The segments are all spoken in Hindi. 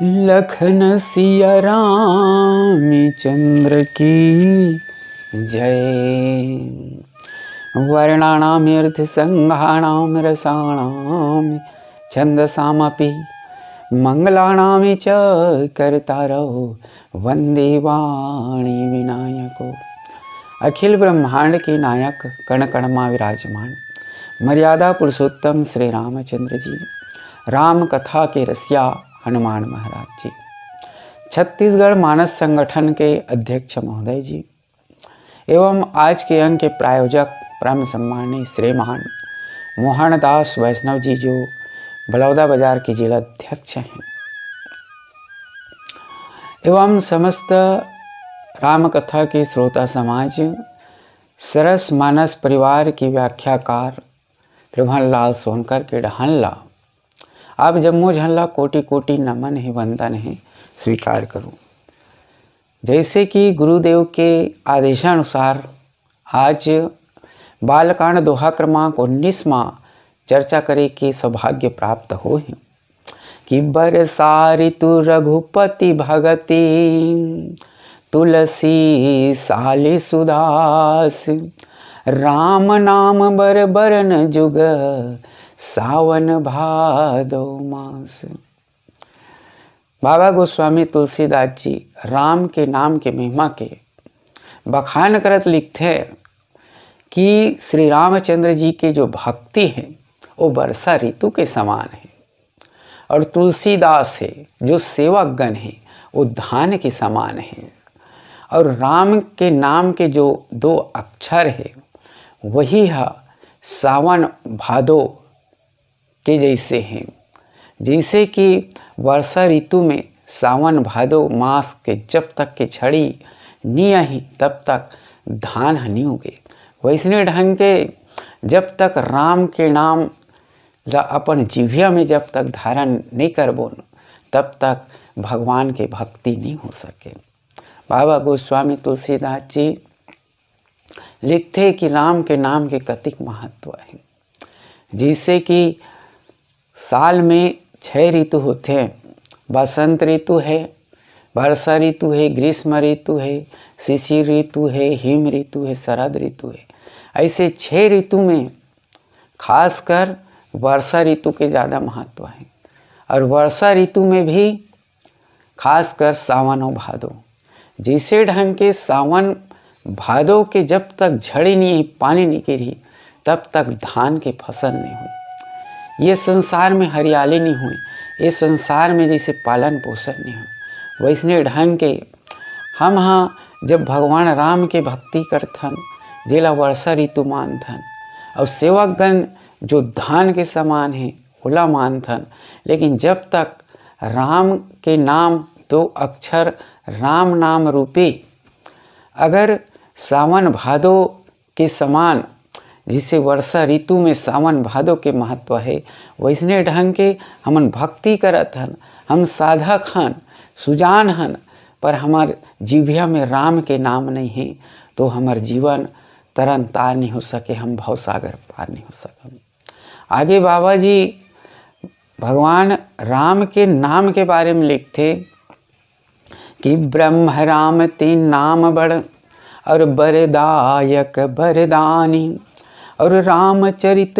लखन सिया राम चंद्र की जय। वर्णानामर्थ संघानाम रसाणाम छंदसामपि मंगलानाम च कर्तारो वंदे वाणी विनायको। अखिल ब्रह्मांड के नायक कण कण मां विराजमान मर्यादा पुरुषोत्तम श्री रामचंद्र जी, राम कथा के रसिया हनुमान महाराज जी, छत्तीसगढ़ मानस संगठन के अध्यक्ष महोदय जी एवं आज के अंक के प्रायोजक परम सम्मानीय श्रीमान मोहनदास वैष्णव जी जो बलौदा बाजार के जिला अध्यक्ष हैं, एवं समस्त राम कथा के श्रोता समाज, सरस मानस परिवार की व्याख्याकार त्रिभुवनलाल सोनकर के ढहनला आप जम्मो झल्ला कोटि कोटि नमन है, वंदन है, स्वीकार करूं। जैसे कि गुरुदेव के आदेशानुसार आज बालकांड दोहा क्रमांक 19 में चर्चा करे के सौभाग्य प्राप्त हो है कि बरसा ऋतु रघुपति भगति तुलसी साली सुदास राम नाम बर बरन जुग सावन भादो मास। बाबा गोस्वामी तुलसीदास जी राम के नाम के महिमा के बखान करत लिखते हैं कि श्री रामचंद्र जी के जो भक्ति है वो वर्षा ऋतु के समान है, और तुलसीदास है जो सेवकगण है वो धान के समान है, और राम के नाम के जो 2 अक्षर है वही है सावन भादो के जैसे हैं। जैसे कि वर्षा ऋतु में सावन भादो मास के जब तक के छड़ी नहीं आई तब तक धान नहीं उगे, वैसने ढंग के जब तक राम के नाम अपन जिह्वा में जब तक धारण नहीं करबो तब तक भगवान के भक्ति नहीं हो सके। बाबा गोस्वामी तुलसीदास जी लिखते कि राम के नाम के कतिक महत्व है। जिससे कि साल में 6 ऋतु होते हैं, बसंत ऋतु है, वर्षा ऋतु है, ग्रीष्म ऋतु है, शिशिर ऋतु है, हिम ऋतु है, शरद ऋतु है। ऐसे 6 ऋतु में खासकर वर्षा ऋतु के ज़्यादा महत्व है, और वर्षा ऋतु में भी खासकर सावन और भादो। जैसे ढंग के सावन भादो के जब तक झड़ी नहीं पानी नहीं गिरी तब तक धान के फसल नहीं हुई, ये संसार में हरियाली नहीं हुई, ये संसार में जैसे पालन पोषण नहीं हुई, वैसने ढंग के हम हाँ जब भगवान राम के भक्ति करथन जिला वर्षा ऋतु मानथन, और सेवकगण जो धान के समान है ओला मानथन। लेकिन जब तक राम के नाम 2 अक्षर राम नाम रूपी अगर सावन भादो के समान जिसे वर्षा ऋतु में सावन भादो के महत्व है, वैसने ढंग के हमन भक्ति करत हन, हम साधक हन, सुजान हन, पर हमार जिह्वा में राम के नाम नहीं है तो हमार जीवन तरन तार नहीं हो सके, हम भवसागर पार नहीं हो सके। आगे बाबा जी भगवान राम के नाम के बारे में लिखते कि ब्रह्म राम 3 नाम बड़ और बरदायक बरदानी, और रामचरित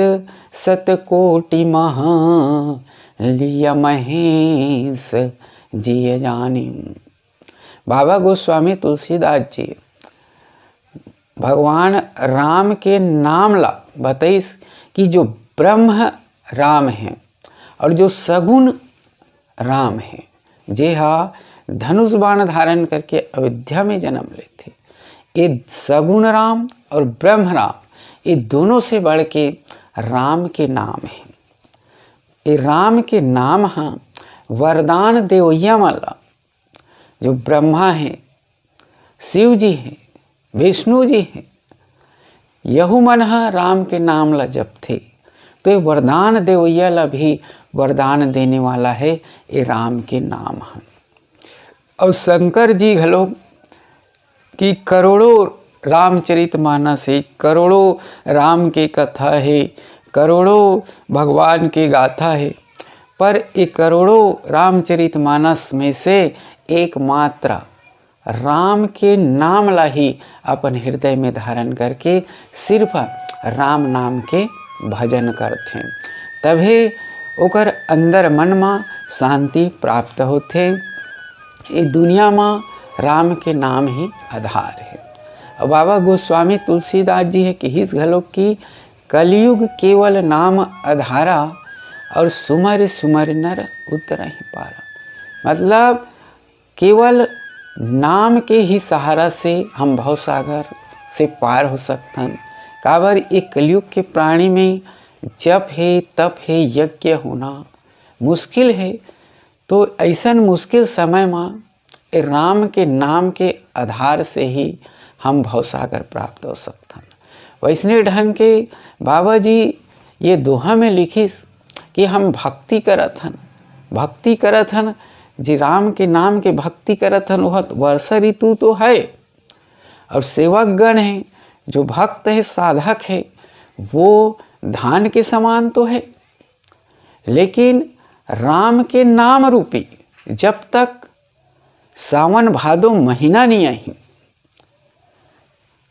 सतकोटि महा लिया महेश जिय जानी। बाबा गोस्वामी तुलसीदास जी भगवान राम के नाम ला बताइस कि जो ब्रह्म राम है और जो सगुण राम है, जे हा धनुष बाण धारण करके अयोध्या में जन्म लेते, ये सगुण राम और ब्रह्म राम ये दोनों से बढ़ के राम के नाम है। ये राम के नाम हाँ वरदान देवैया वाला जो ब्रह्मा है, शिव जी है, विष्णु जी है, यहू मन राम के नाम ला जप थे, तो ये वरदान देवैया ला भी वरदान देने वाला है ये राम के नाम है। और शंकर जी घलो कि करोड़ों रामचरितमानस है, करोड़ों राम के कथा है, करोड़ों भगवान के गाथा है, पर ये करोड़ों रामचरितमानस में से एकमात्र राम के नाम ला ही अपन हृदय में धारण करके सिर्फ राम नाम के भजन करथे, तभी ओकर अंदर मन में शांति प्राप्त होथे। ये दुनिया में राम के नाम ही आधार है। और बाबा गोस्वामी तुलसीदास जी है कि घलोक की कलयुग केवल नाम आधारा और सुमर सुमर नर उतर ही पारा। मतलब केवल नाम के ही सहारा से हम भवसागर से पार हो सकतन। काबर एक कलयुग के प्राणी में जप है, तप है, यज्ञ होना मुश्किल है। तो ऐसा मुश्किल समय में राम के नाम के आधार से ही हम भवसागर प्राप्त हो सकतन। वैसने ढंग के बाबा जी ये दोहा में लिखिस कि हम भक्ति करत हन जी राम के नाम के भक्ति करत हन। वह वर्षा ऋतु तो है और सेवक गण है, जो भक्त है, साधक है, वो धान के समान तो है, लेकिन राम के नाम रूपी जब तक सावन भादो महीना नहीं आई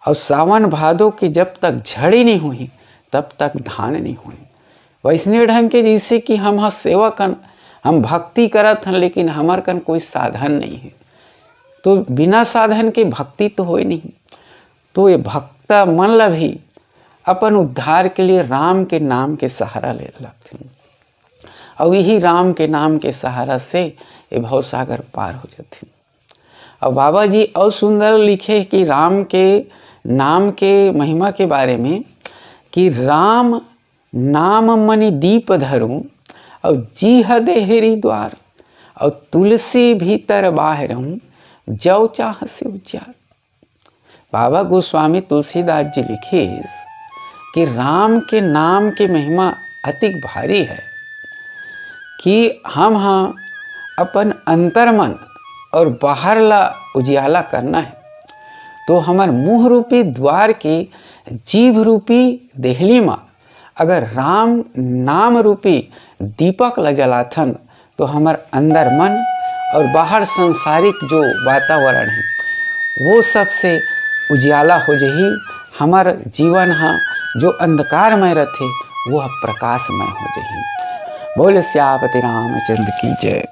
और सावन भादो की जब तक झड़ी नहीं हुई तब तक धान नहीं हुई। वैसने ढंग के जैसे कि हम सेवकन, हम भक्ति करत हन, लेकिन हमार कन कोई साधन नहीं है, तो बिना साधन के भक्ति तो होए नहीं। तो ये भक्त मन ला भी अपन उद्धार के लिए राम के नाम के सहारा ले लगते, और यही राम के नाम के सहारा से ये भवसागर पार हो जाते। और बाबा जी और सुंदर लिखे कि राम के नाम के महिमा के बारे में कि राम नाम मनि दीप धरूं और जी हदेहरी द्वार और तुलसी भीतर बाहरऊं जौ चाह से उज्जार। बाबा गोस्वामी तुलसीदास जी लिखे कि राम के नाम के महिमा अति भारी है कि हम अपन अंतर्मन और बाहर ला उजियाला करना है। तो हमार मुँह रूपी द्वार के जीभ रूपी देहली में अगर राम नाम रूपी दीपक ला जलाथन तो हमार अंदर मन और बाहर संसारिक जो वातावरण है वो सबसे उजियाला हो जही। हमार जीवन जो अंधकारमय रहते वो प्रकाशमय हो जही। बोल श्यापति रामचंद्र की जय।